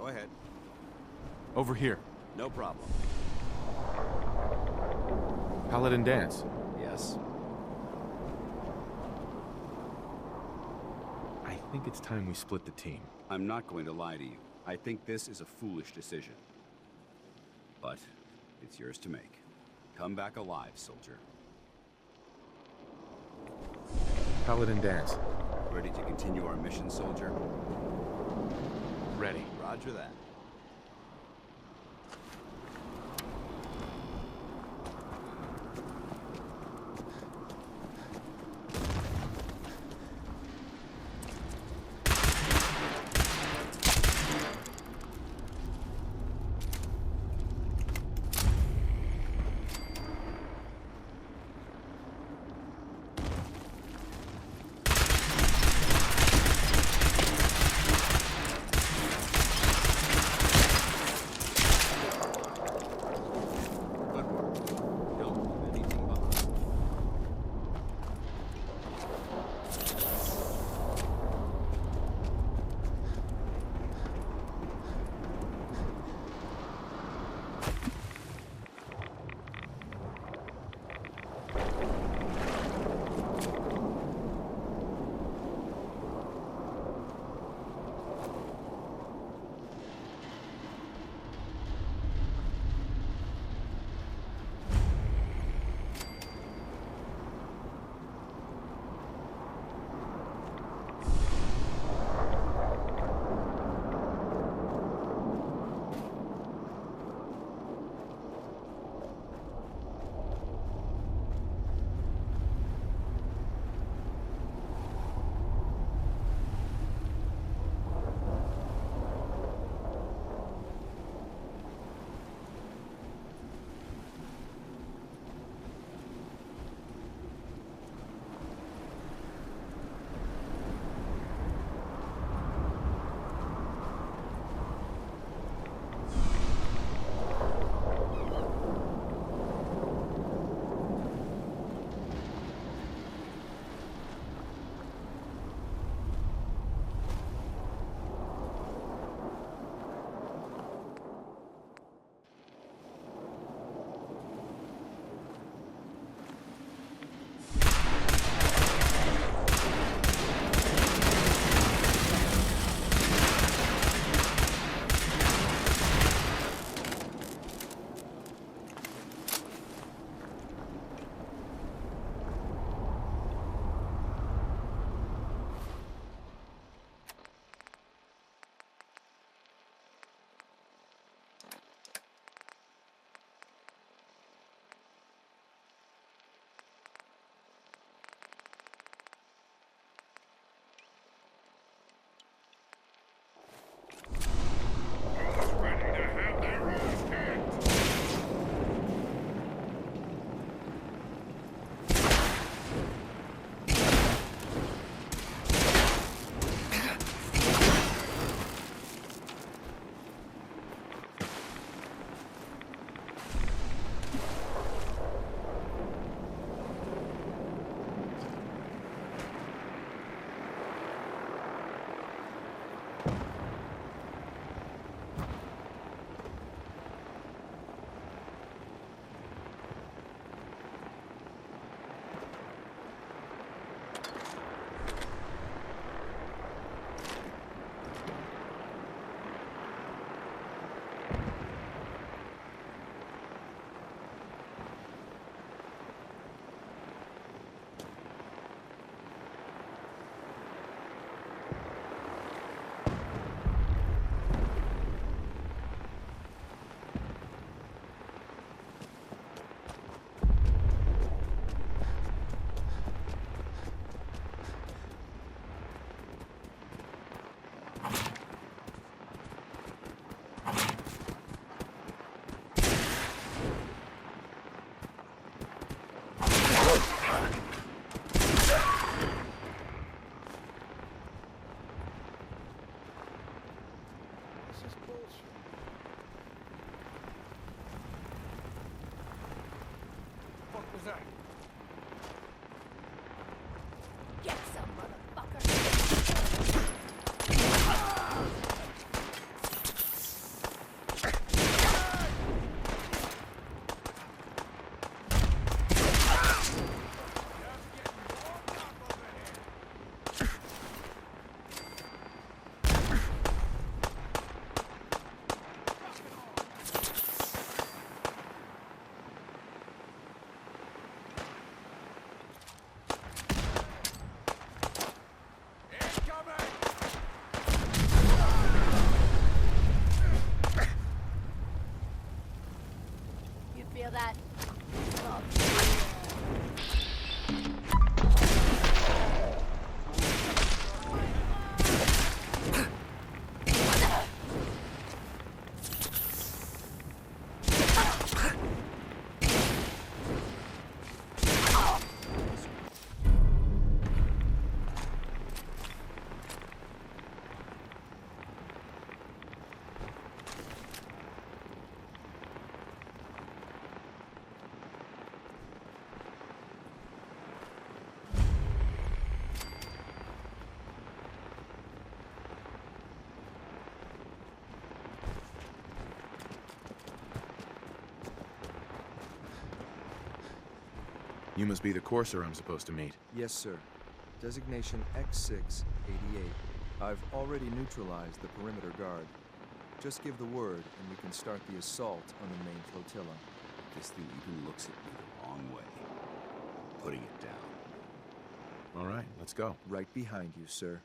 ahead. Over here. No problem. Paladin dance. Yes. I think it's time we split the team. I'm not going to lie to you. I think this is a foolish decision. But it's yours to make. Come back alive, soldier. Paladin dance. Ready to continue our mission, soldier? Ready. Roger that. Get some, motherfucker! that. You must be the courser I'm supposed to meet. Yes, sir. Designation X688. I've already neutralized the perimeter guard. Just give the word, and we can start the assault on the main flotilla. This thing even looks at me the wrong way. Putting it down. All right, let's go. Right behind you, sir.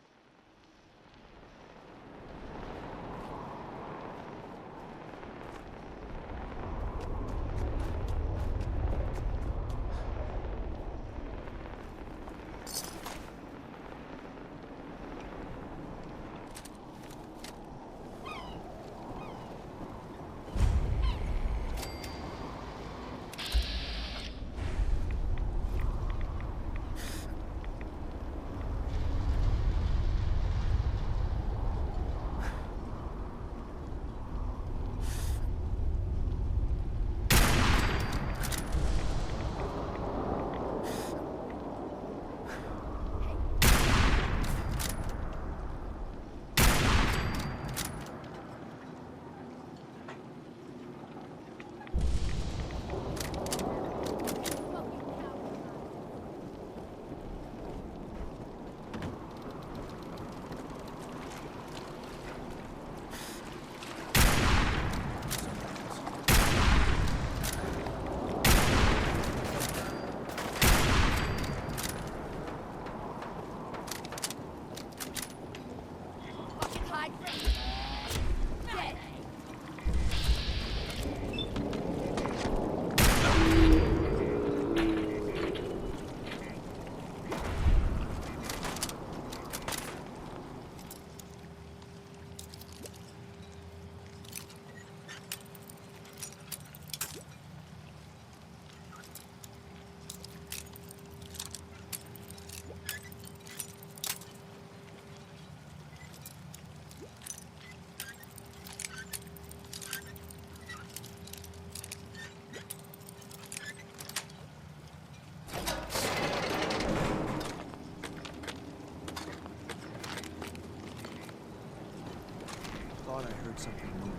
Thought I heard something move.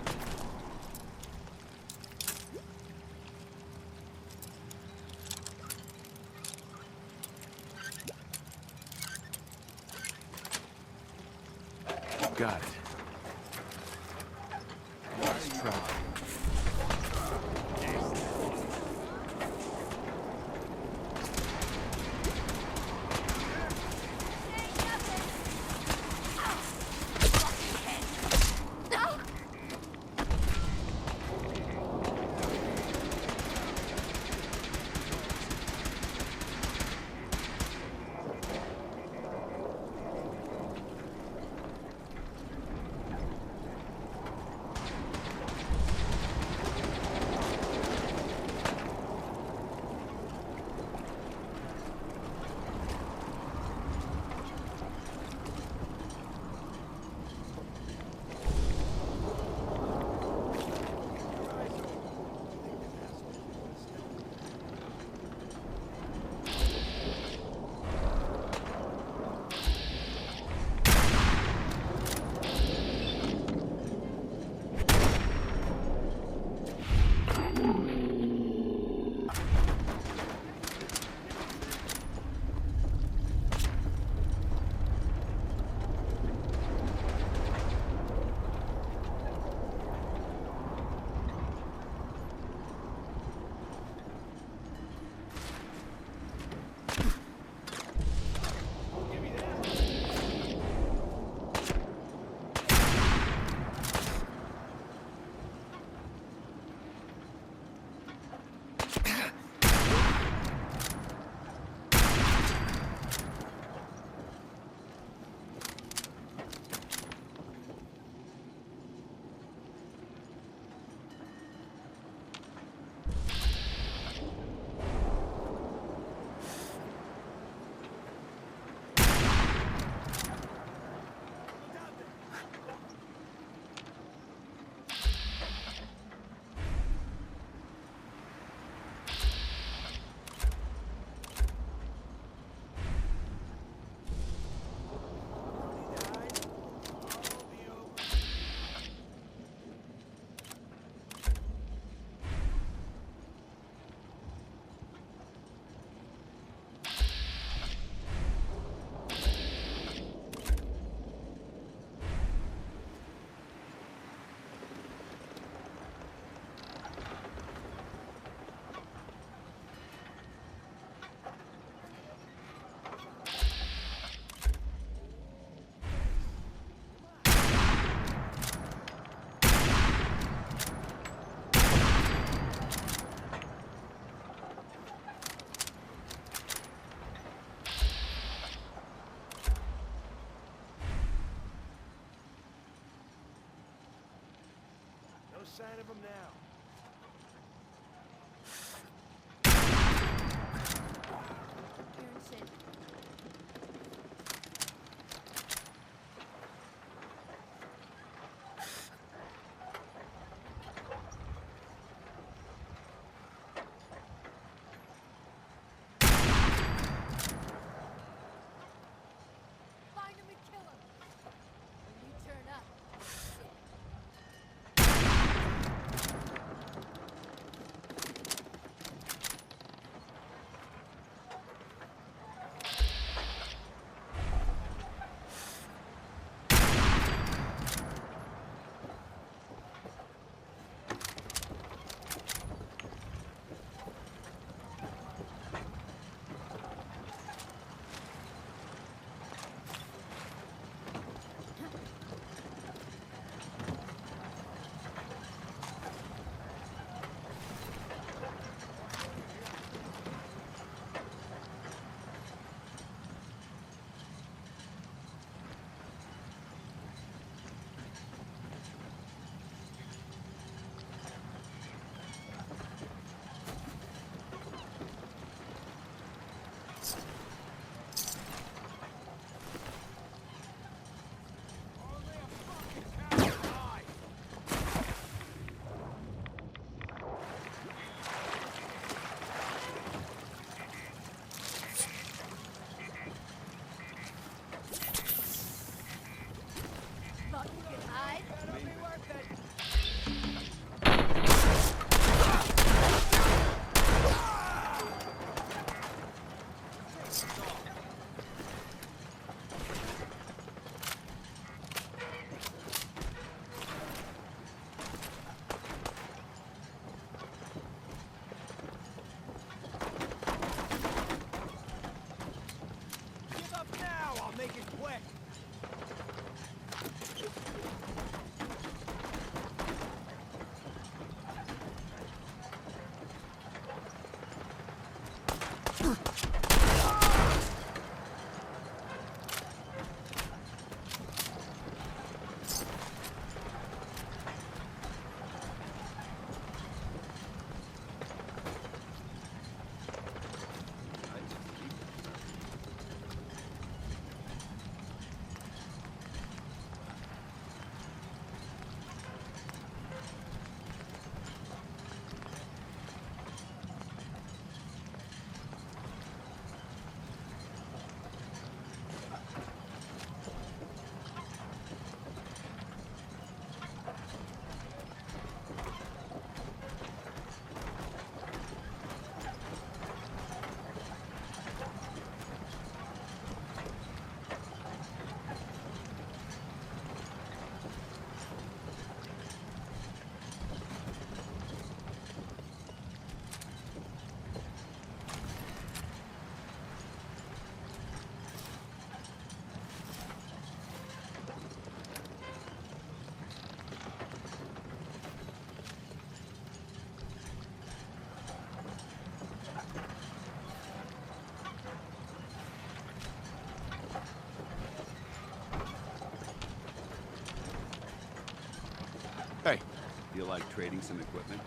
Got it. Let's try. sign of him now. Aaron said find him and kill him. When you turn up. Thought you could hide? That'll be worth it. Give up now, I'll make it quick. Hey, Feel like trading some equipment?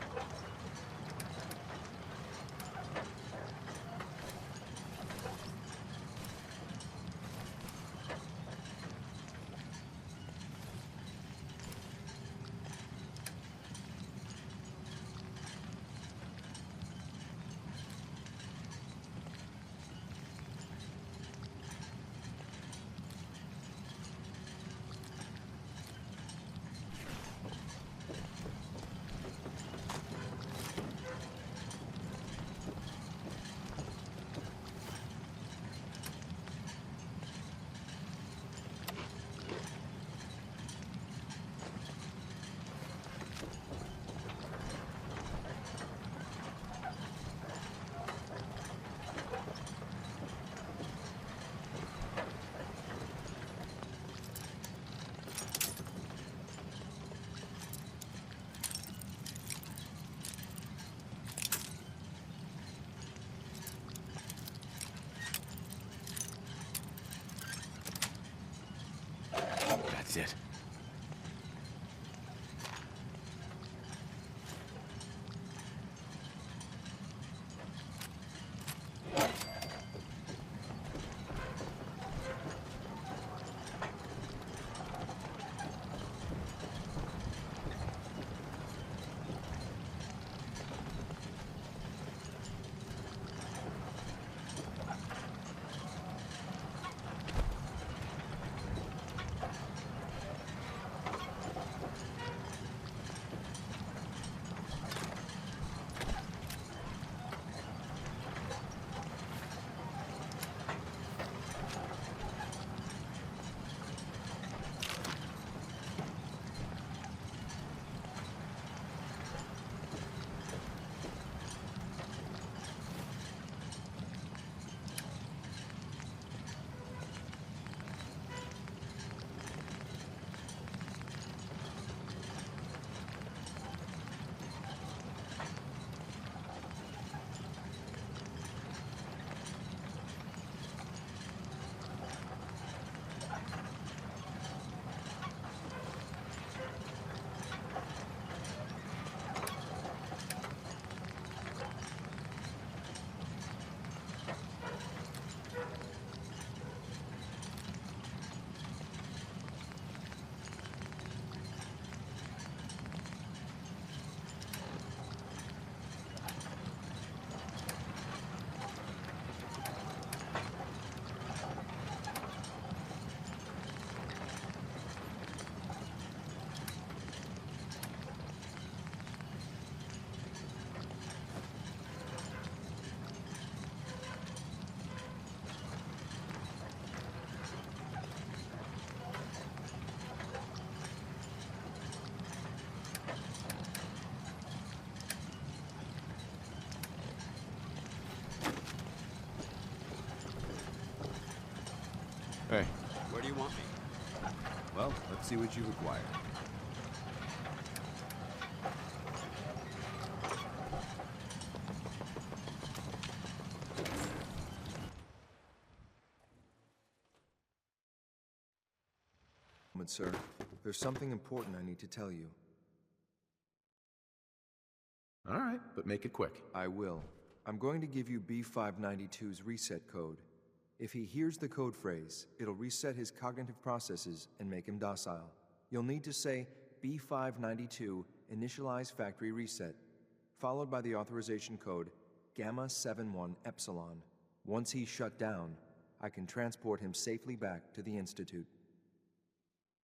that's it. want me? Well, let's see what you've acquired. Sir, there's something important I need to tell you. All right, but make it quick. I will. I'm going to give you B592's reset code. If he hears the code phrase, it'll reset his cognitive processes and make him docile. You'll need to say B592 initialize factory reset, followed by the authorization code Gamma 71 Epsilon. Once he's shut down, I can transport him safely back to the Institute.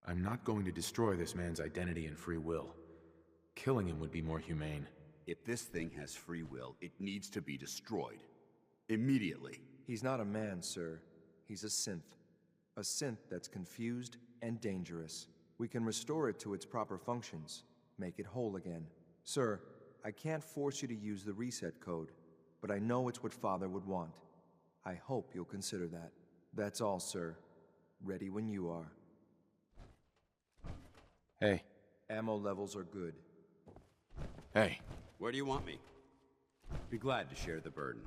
I'm not going to destroy this man's identity and free will. Killing him would be more humane. If this thing has free will, it needs to be destroyed. Immediately. He's not a man, sir. He's a synth. A synth that's confused and dangerous. We can restore it to its proper functions, make it whole again. Sir, I can't force you to use the reset code, but I know it's what Father would want. I hope you'll consider that. That's all, sir. Ready when you are. Hey. Ammo levels are good. Hey. Where do you want me? Be glad to share the burden.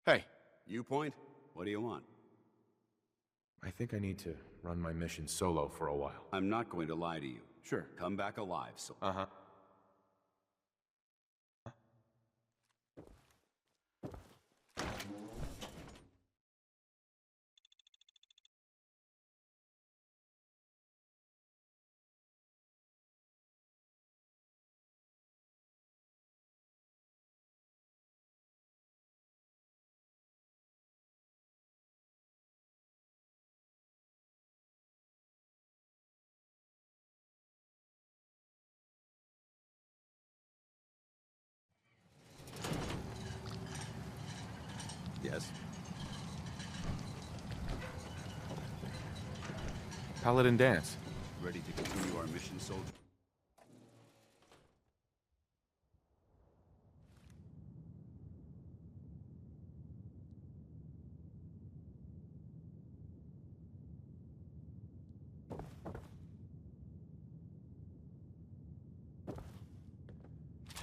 Hey. You point? What do you want? I think I need to run my mission solo for a while. I'm not going to lie to you. Sure. Come back alive, so... Uh-huh. Yes? Paladin dance. Ready to continue our mission, soldier?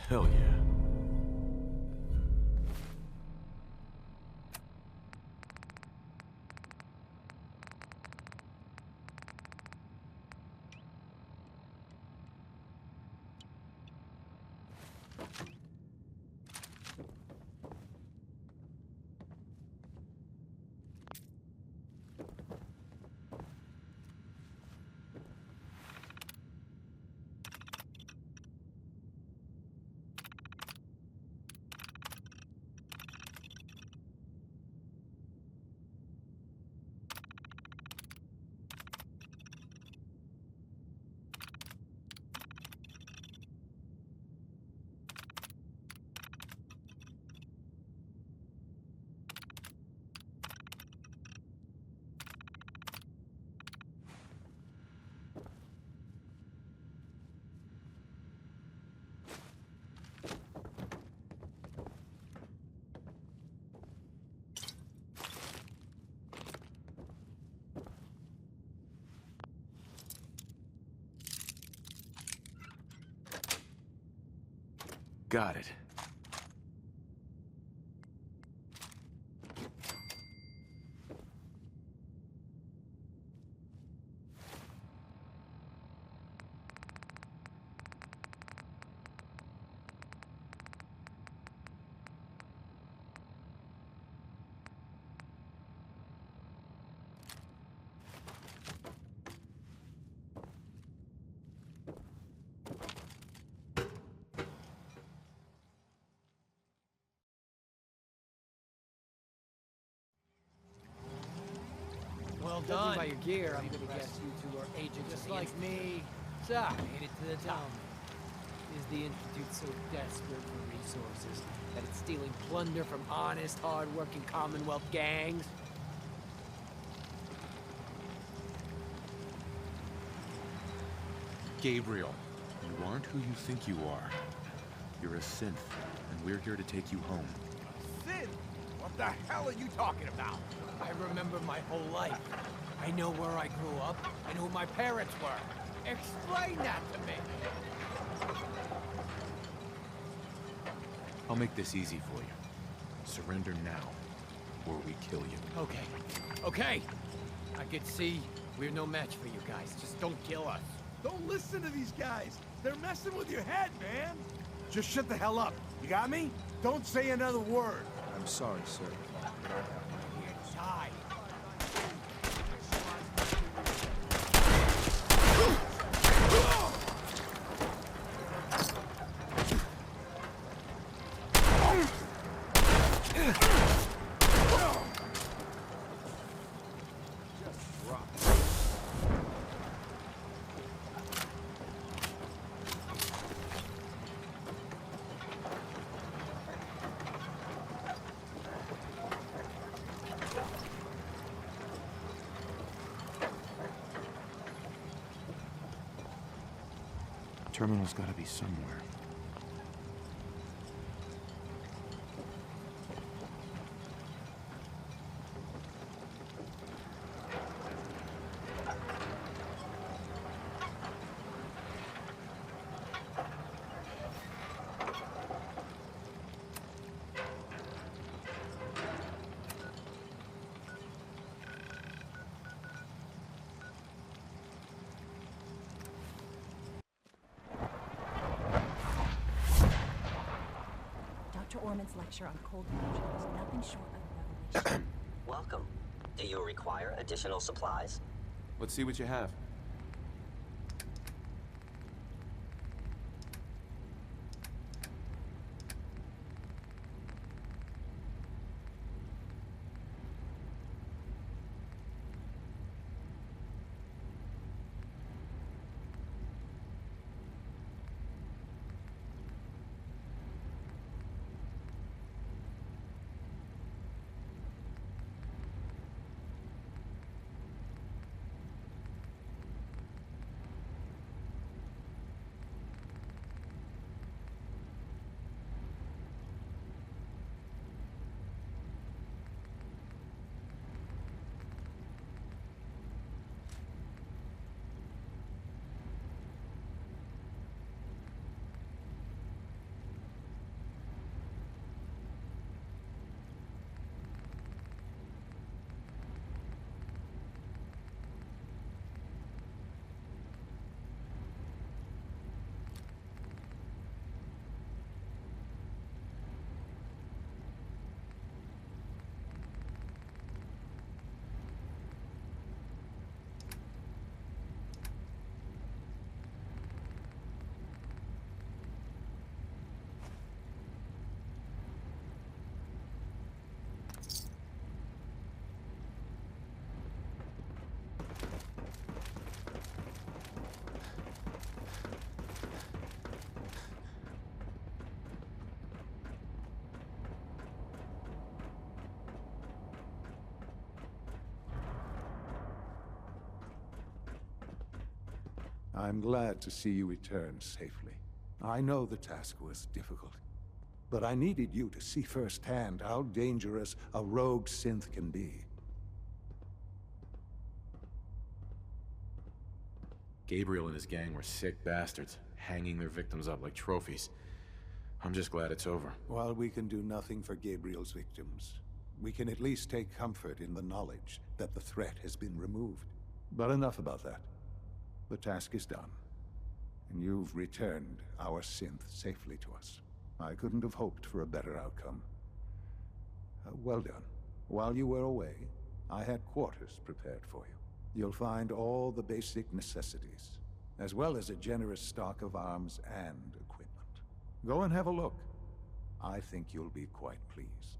Hell yeah. Got it. Well Judging done. by your gear, I'm gonna guess you two are agents Just of the like Institute. me. So, made it to the top. Is the Institute so desperate for resources that it's stealing plunder from honest, hard-working Commonwealth gangs? Gabriel, you aren't who you think you are. You're a synth, and we're here to take you home. Synth? What the hell are you talking about? I remember my whole life. I know where I grew up and who my parents were. Explain that to me. I'll make this easy for you. Surrender now, or we kill you. Okay. Okay. I could see we're no match for you guys. Just don't kill us. Don't listen to these guys. They're messing with your head, man. Just shut the hell up. You got me? Don't say another word. I'm sorry, sir, but I have my Here, die. Terminal's gotta be somewhere. Dr. Orman's lecture on cold fusion was nothing short of revelation. Welcome. Do you require additional supplies? Let's see what you have. I'm glad to see you return safely. I know the task was difficult, but I needed you to see firsthand how dangerous a rogue synth can be. Gabriel and his gang were sick bastards, hanging their victims up like trophies. I'm just glad it's over. While we can do nothing for Gabriel's victims, we can at least take comfort in the knowledge that the threat has been removed. But enough about that. The task is done, and you've returned our synth safely to us. I couldn't have hoped for a better outcome. Well done. While you were away, I had quarters prepared for you. You'll find all the basic necessities, as well as a generous stock of arms and equipment. Go and have a look. I think you'll be quite pleased.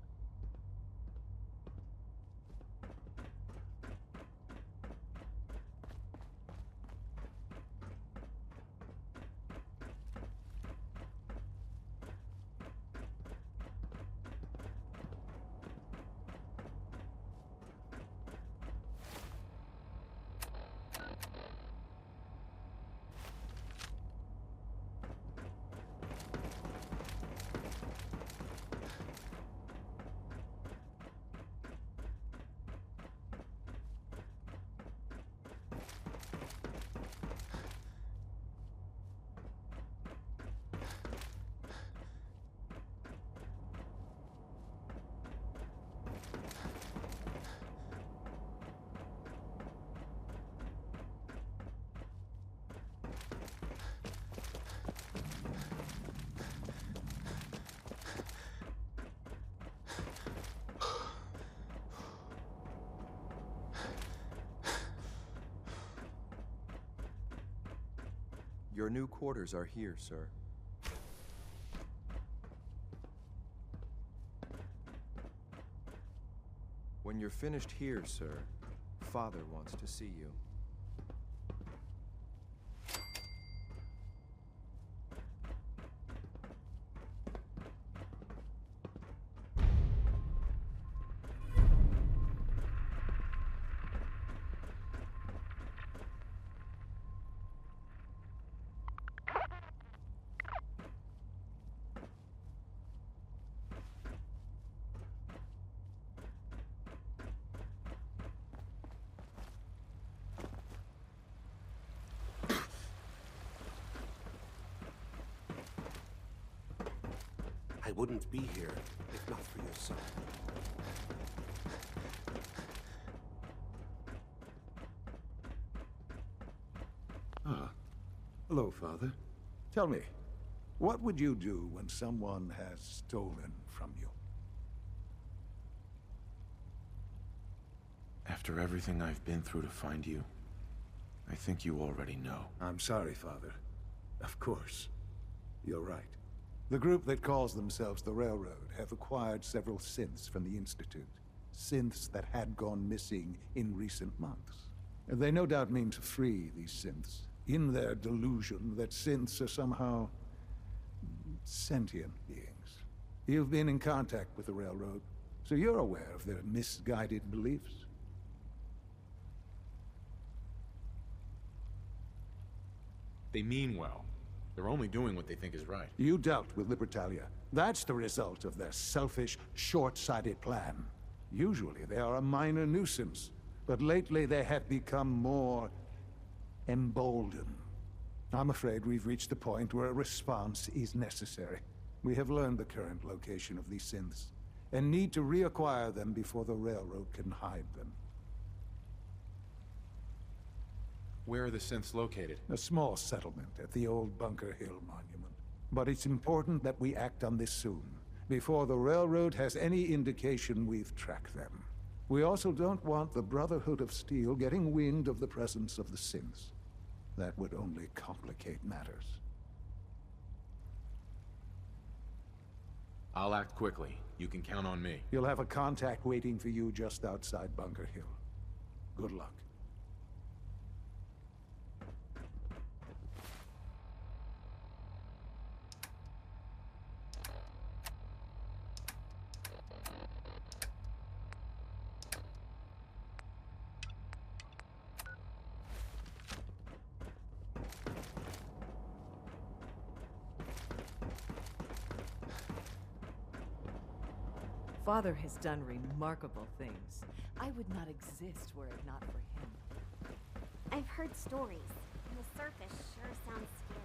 Your new quarters are here, sir. When you're finished here, sir, Father wants to see you. I wouldn't be here if not for your son. Ah. Hello, Father. Tell me, what would you do when someone has stolen from you? After everything I've been through to find you, I think you already know. I'm sorry, Father. Of course. You're right. The group that calls themselves the Railroad have acquired several synths from the Institute. Synths that had gone missing in recent months. And they no doubt mean to free these synths, in their delusion that synths are somehow sentient beings. You've been in contact with the Railroad, so you're aware of their misguided beliefs. They mean well. They're only doing what they think is right. You dealt with Libertalia. That's the result of their selfish, short-sighted plan. Usually they are a minor nuisance, but lately they have become more emboldened. I'm afraid we've reached the point where a response is necessary. We have learned the current location of these synths, and need to reacquire them before the Railroad can hide them. Where are the synths located? A small settlement at the old Bunker Hill Monument. But it's important that we act on this soon, before the Railroad has any indication we've tracked them. We also don't want the Brotherhood of Steel getting wind of the presence of the synths. That would only complicate matters. I'll act quickly. You can count on me. You'll have a contact waiting for you just outside Bunker Hill. Good luck. Father has done remarkable things. I would not exist were it not for him. I've heard stories, and the surface sure sounds scary.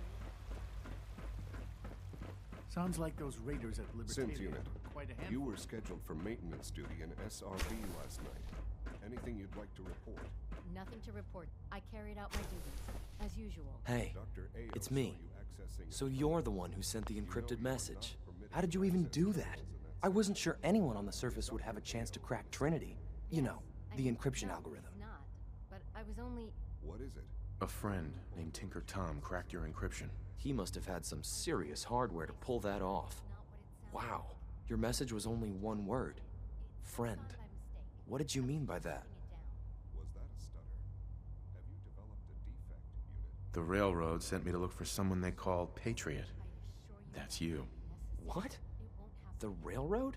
Sounds like those raiders at Libertalia. Synth unit, Quite a handful. you were scheduled for maintenance duty in SRB last night. Anything you'd like to report? Nothing to report. I carried out my duties, as usual. Hey, Dr. Ayo it's saw me. you accessing So you're the one who sent the encrypted message. How did you even do that? I wasn't sure anyone on the surface would have a chance to crack Trinity. You know, the encryption algorithm. It's not, but I was only... What is it? A friend named Tinker Tom cracked your encryption. He must have had some serious hardware to pull that off. Wow, your message was only one word. Friend. What did you mean by that? Was that a stutter? Have you developed a defect, unit? The Railroad sent me to look for someone they called Patriot. That's you. What? The Railroad?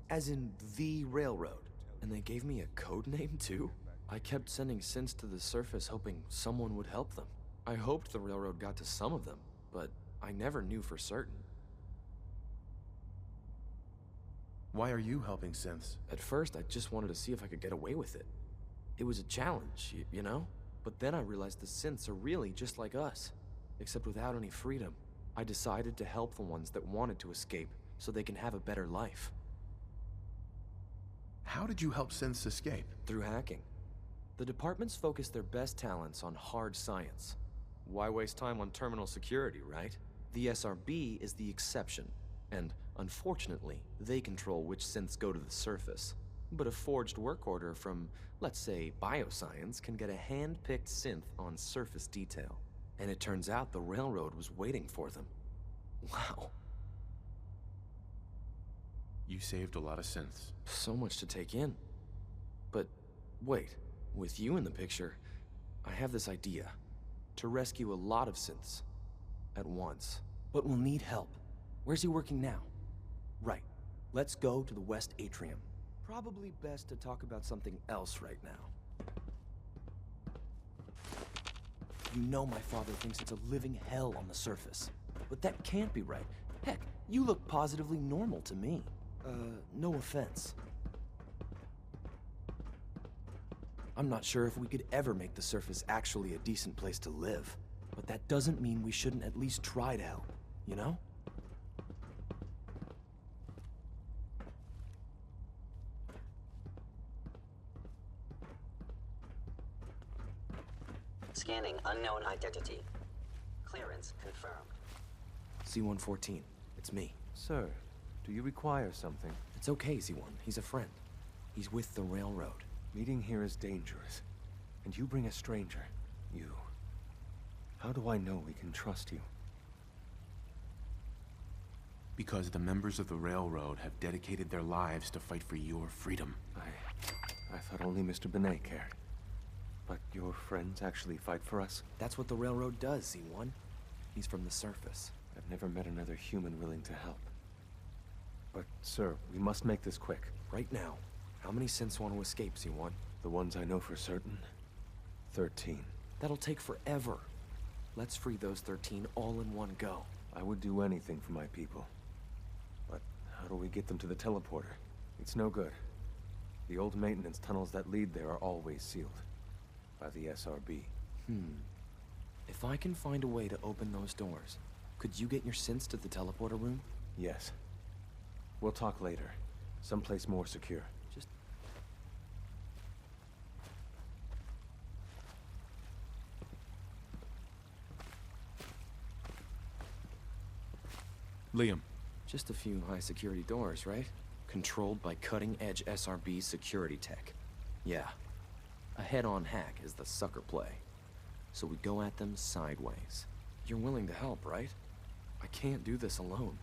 As in the Railroad. And they gave me a code name too? I kept sending synths to the surface hoping someone would help them. I hoped the Railroad got to some of them, but I never knew for certain. Why are you helping synths? At first, I just wanted to see if I could get away with it. It was a challenge, you know? But then I realized the synths are really just like us, except without any freedom. I decided to help the ones that wanted to escape, so they can have a better life. How did you help synths escape? Through hacking. The departments focus their best talents on hard science. Why waste time on terminal security, right? The SRB is the exception, and unfortunately, they control which synths go to the surface. But a forged work order from, let's say, bioscience can get a hand-picked synth on surface detail. And it turns out the railroad was waiting for them. Wow. You saved a lot of synths. So much to take in. But wait, with you in the picture, I have this idea. To rescue a lot of synths at once. But we'll need help. Where's he working now? Right. Let's go to the West Atrium. Probably best to talk about something else right now. You know my father thinks it's a living hell on the surface. But that can't be right. Heck, you look positively normal to me. No offense. I'm not sure if we could ever make the surface actually a decent place to live. But that doesn't mean we shouldn't at least try to help, you know? Scanning unknown identity. Clearance confirmed. C-114, it's me. Sir, do you require something? It's okay, Z-1. He's a friend. He's with the railroad. Meeting here is dangerous. And you bring a stranger. You. How do I know we can trust you? Because the members of the railroad have dedicated their lives to fight for your freedom. I thought only Mr. Benet cared. But your friends actually fight for us? That's what the railroad does, Z-1. He's from the surface. I've never met another human willing to help. But, sir, we must make this quick. Right now, how many synths want to escape, Z-1? The ones I know for certain? 13. That'll take forever. Let's free those 13 all in one go. I would do anything for my people. But how do we get them to the teleporter? It's no good. The old maintenance tunnels that lead there are always sealed. By the SRB. If I can find a way to open those doors, could you get your synths to the teleporter room? Yes. We'll talk later. Someplace more secure. Just... Liam. Just a few high-security doors, right? Controlled by cutting-edge SRB security tech. Yeah. A head-on hack is the sucker play. So we go at them sideways. You're willing to help, right? I can't do this alone.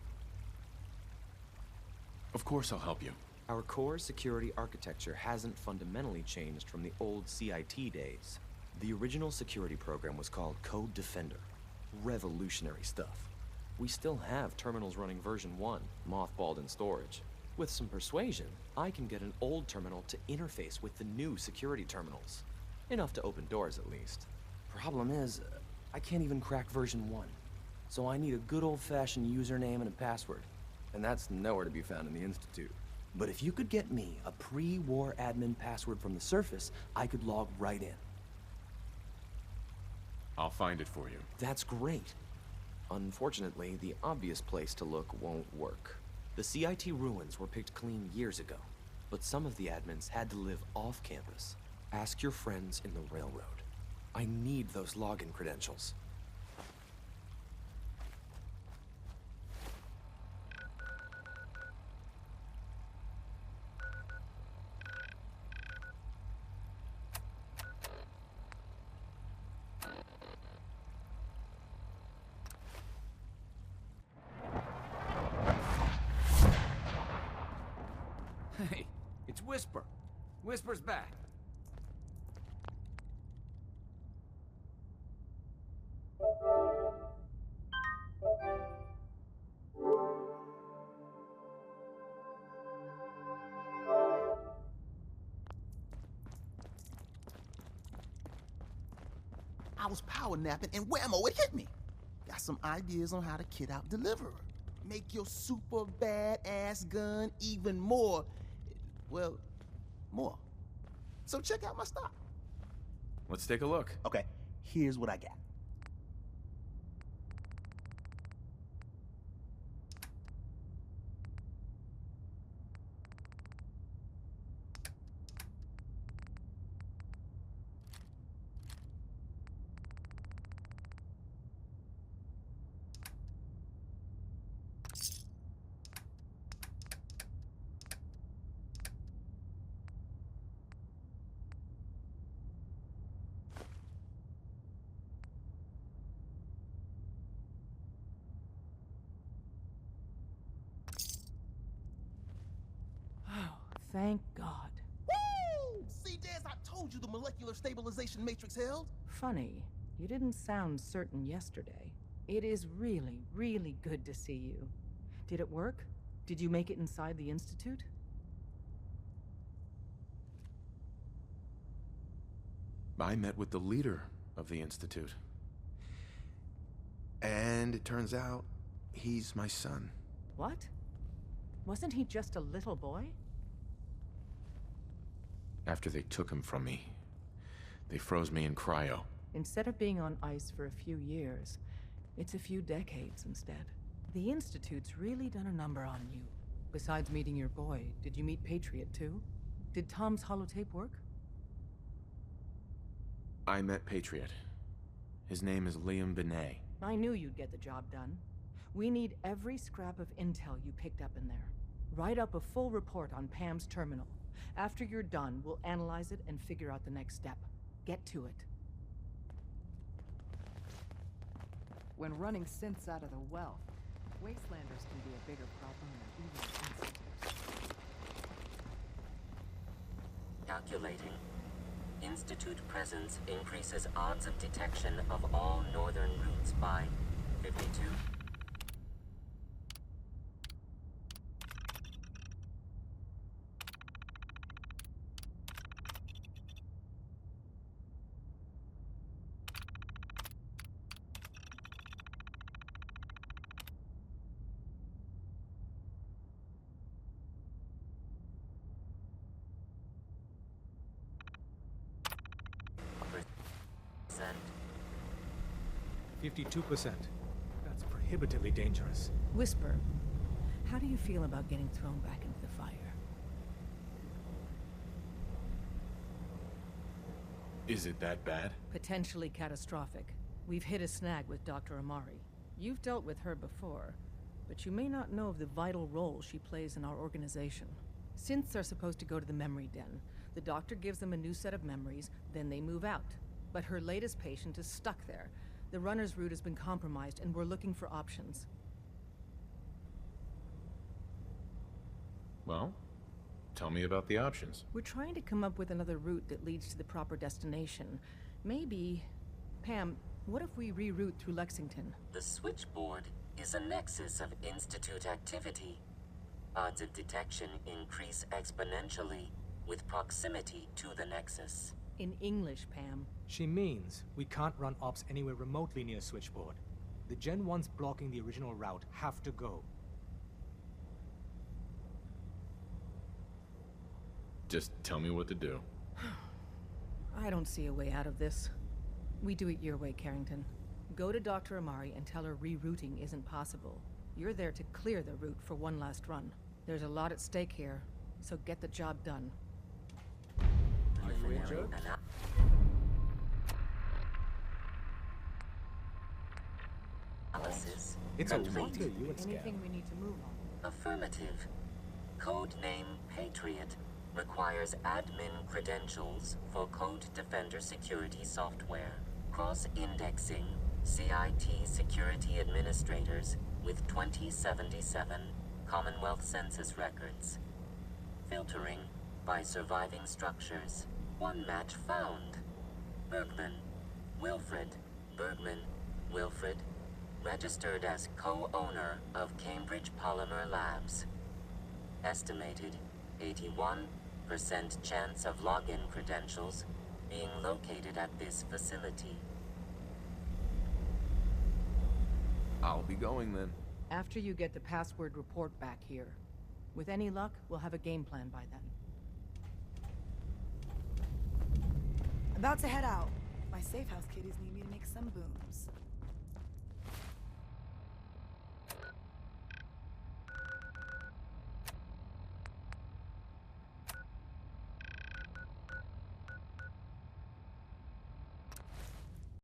Of course I'll help you. Our core security architecture hasn't fundamentally changed from the old CIT days. The original security program was called Code Defender. Revolutionary stuff. We still have terminals running version 1, mothballed in storage. With some persuasion, I can get an old terminal to interface with the new security terminals. Enough to open doors, at least. Problem is, I can't even crack version 1. So I need a good old-fashioned username and a password. And that's nowhere to be found in the Institute. But if you could get me a pre-war admin password from the surface, I could log right in. I'll find it for you. That's great. Unfortunately, the obvious place to look won't work. The CIT ruins were picked clean years ago, but some of the admins had to live off campus. Ask your friends in the railroad. I need those login credentials. Hey, it's Whisper. Whisper's back. I was power napping and whammo, it hit me. Got some ideas on how to kit out Deliverer. Make your super badass gun even more, well, more. So check out my stock. Let's take a look. Okay, here's what I got. Thank God. Woo! See, Des, I told you the molecular stabilization matrix held. Funny, you didn't sound certain yesterday. It is really, really good to see you. Did it work? Did you make it inside the Institute? I met with the leader of the Institute. And it turns out, he's my son. What? Wasn't he just a little boy? After they took him from me, they froze me in cryo. Instead of being on ice for a few years, it's a few decades instead. The Institute's really done a number on you. Besides meeting your boy, did you meet Patriot too? Did Tom's holotape work? I met Patriot. His name is Liam Benet. I knew you'd get the job done. We need every scrap of intel you picked up in there. Write up a full report on Pam's terminal. After you're done, we'll analyze it and figure out the next step. Get to it. When running synths out of the well, wastelanders can be a bigger problem than even the Institute. Calculating. Institute presence increases odds of detection of all northern routes by 52. %. 52%. That's prohibitively dangerous. Whisper, how do you feel about getting thrown back into the fire? Is it that bad? Potentially catastrophic. We've hit a snag with Dr. Amari. You've dealt with her before, but you may not know of the vital role she plays in our organization. Synths are supposed to go to the memory den. The doctor gives them a new set of memories, then they move out. But her latest patient is stuck there. The runner's route has been compromised, and we're looking for options. Well, tell me about the options. We're trying to come up with another route that leads to the proper destination. Maybe... Pam, what if we reroute through Lexington? The switchboard is a nexus of Institute activity. Odds of detection increase exponentially with proximity to the nexus. In English, Pam. She means we can't run ops anywhere remotely near Switchboard. The Gen 1s blocking the original route have to go. Just tell me what to do. I don't see a way out of this. We do it your way, Carrington. Go to Dr. Amari and tell her rerouting isn't possible. You're there to clear the route for one last run. There's a lot at stake here, so get the job done. Analysis. It's a complete. wonder you would scam. Anything we need to move on? Affirmative. Codename Patriot requires admin credentials for Code Defender security software. Cross-indexing CIT security administrators with 2077 Commonwealth Census records. Filtering by surviving structures. One match found. Bergman. Wilfred. Bergman. Wilfred. Registered as co-owner of Cambridge Polymer Labs. Estimated 81% chance of login credentials being located at this facility. I'll be going then. After you get the password report back here. With any luck, we'll have a game plan by then. About to head out. My safe house kiddies need me to make some booms.